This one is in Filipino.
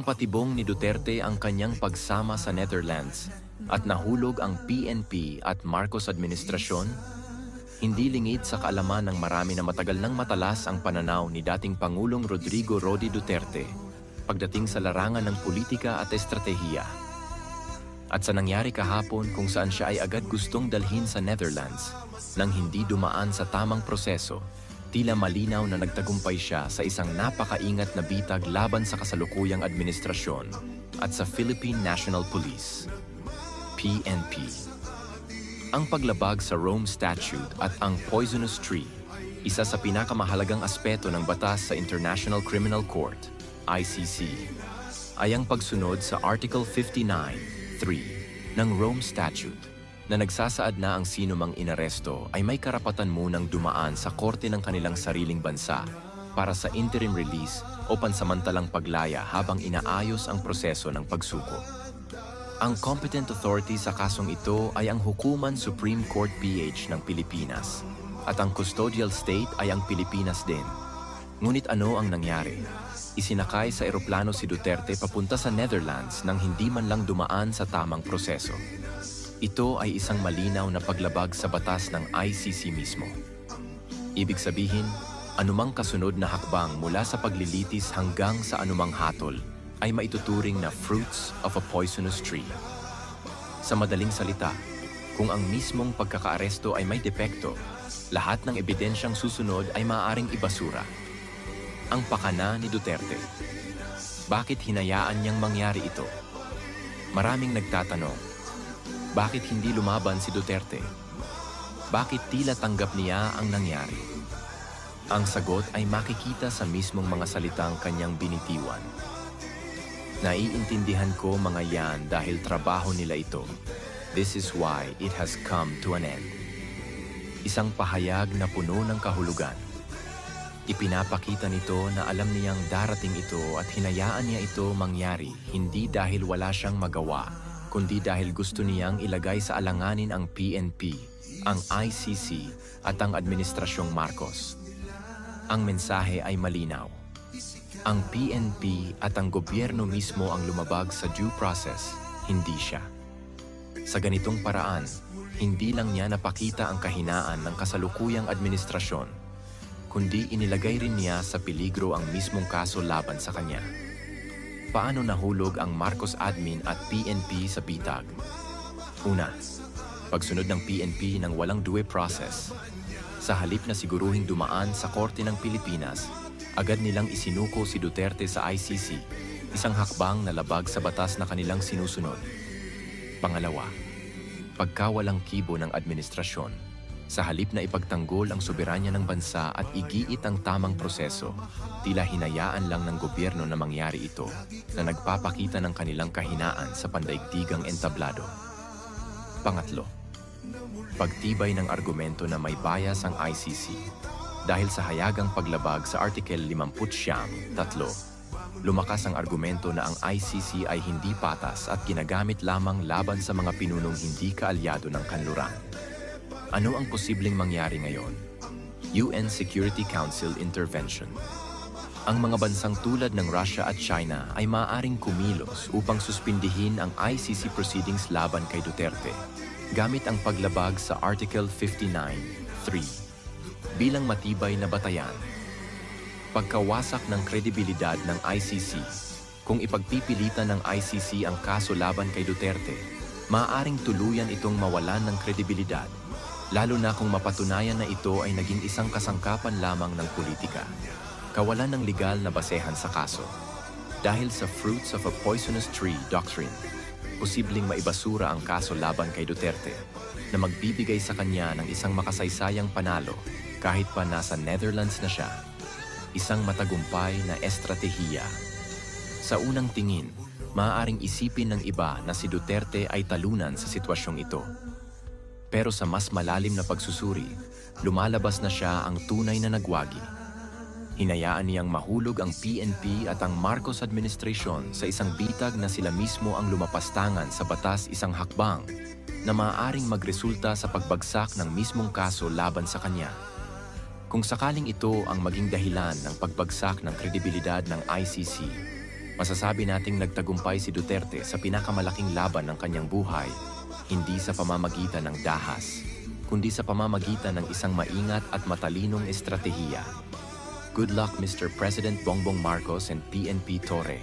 Patibong ni Duterte ang kanyang pagsama sa Netherlands at nahulog ang PNP at Marcos administrasyon, hindi lingid sa kaalaman ng marami na matagal nang matalas ang pananaw ni dating Pangulong Rodrigo Roque Duterte pagdating sa larangan ng politika at estratehiya. At sa nangyari kahapon kung saan siya ay agad gustong dalhin sa Netherlands nang hindi dumaan sa tamang proseso, tila malinaw na nagtagumpay siya sa isang napakaingat na bitag laban sa kasalukuyang administrasyon at sa Philippine National Police, PNP. Ang paglabag sa Rome Statute at ang Poisonous Tree, isa sa pinakamahalagang aspeto ng batas sa International Criminal Court, ICC, ay ang pagsunod sa Article 59(3) ng Rome Statute na nagsasaad na ang sino mang inaresto ay may karapatan munang dumaan sa korte ng kanilang sariling bansa para sa interim release o pansamantalang paglaya habang inaayos ang proseso ng pagsuko. Ang competent authority sa kasong ito ay ang Hukuman Supreme Court PH ng Pilipinas at ang custodial state ay ang Pilipinas din. Ngunit ano ang nangyari? Isinakay sa eroplano si Duterte papunta sa Netherlands nang hindi man lang dumaan sa tamang proseso. Ito ay isang malinaw na paglabag sa batas ng ICC mismo. Ibig sabihin, anumang kasunod na hakbang mula sa paglilitis hanggang sa anumang hatol ay maituturing na fruits of a poisonous tree. Sa madaling salita, kung ang mismong pagkakaaresto ay may depekto, lahat ng ebidensyang susunod ay maaaring ibasura. Ang pakana ni Duterte. Bakit hinayaan niyang mangyari ito? Maraming nagtatanong, bakit hindi lumaban si Duterte? Bakit tila tanggap niya ang nangyari? Ang sagot ay makikita sa mismong mga salitang kanyang binitiwan. Naiintindihan ko mga yan dahil trabaho nila ito. This is why it has come to an end. Isang pahayag na puno ng kahulugan. Ipinapakita nito na alam niyang darating ito at hinayaan niya ito mangyari hindi dahil wala siyang magawa, kundi dahil gusto niyang ilagay sa alanganin ang PNP, ang ICC at ang Administrasyong Marcos. Ang mensahe ay malinaw. Ang PNP at ang gobyerno mismo ang lumabag sa due process, hindi siya. Sa ganitong paraan, hindi lang niya napakita ang kahinaan ng kasalukuyang administrasyon, kundi inilagay rin niya sa peligro ang mismong kaso laban sa kanya. Paano nahulog ang Marcos admin at PNP sa bitag? Una, pagsunod ng PNP ng walang due process. Sa halip na siguruhing dumaan sa Korte ng Pilipinas, agad nilang isinuko si Duterte sa ICC, isang hakbang na labag sa batas na kanilang sinusunod. Pangalawa, pagkawalang kibo ng administrasyon. Sa halip na ipagtanggol ang soberanya ng bansa at igiit ang tamang proseso, tila hinayaan lang ng gobyerno na mangyari ito na nagpapakita ng kanilang kahinaan sa pandaigdigang entablado. Pangatlo, pagtibay ng argumento na may bias ang ICC. Dahil sa hayagang paglabag sa Article 59(3), lumakas ang argumento na ang ICC ay hindi patas at ginagamit lamang laban sa mga pinunong hindi kaalyado ng kanluran. Ano ang posibleng mangyari ngayon? UN Security Council Intervention. Ang mga bansang tulad ng Russia at China ay maaaring kumilos upang suspindihin ang ICC proceedings laban kay Duterte gamit ang paglabag sa Article 59(3) bilang matibay na batayan. Pagkawasak ng kredibilidad ng ICC. Kung ipagpipilitan ng ICC ang kaso laban kay Duterte, maaaring tuluyan itong mawalan ng kredibilidad, lalo na kung mapatunayan na ito ay naging isang kasangkapan lamang ng politika. Kawalan ng legal na basehan sa kaso. Dahil sa fruits of a poisonous tree doctrine, posibleng maibasura ang kaso laban kay Duterte na magbibigay sa kanya ng isang makasaysayang panalo kahit pa nasa Netherlands na siya. Isang matagumpay na estratehiya. Sa unang tingin, maaaring isipin ng iba na si Duterte ay talunan sa sitwasyong ito. Pero sa mas malalim na pagsusuri, lumalabas na siya ang tunay na nagwagi. Hinayaan niyang mahulog ang PNP at ang Marcos administration sa isang bitag na sila mismo ang lumapastangan sa batas, isang hakbang na maaaring magresulta sa pagbagsak ng mismong kaso laban sa kanya. Kung sakaling ito ang maging dahilan ng pagbagsak ng kredibilidad ng ICC, Masasabi nating nagtagumpay si Duterte sa pinakamalaking laban ng kanyang buhay, hindi sa pamamagitan ng dahas, kundi sa pamamagitan ng isang maingat at matalinong estratehiya. Good luck, Mr. President Bongbong Marcos and PNP Torre.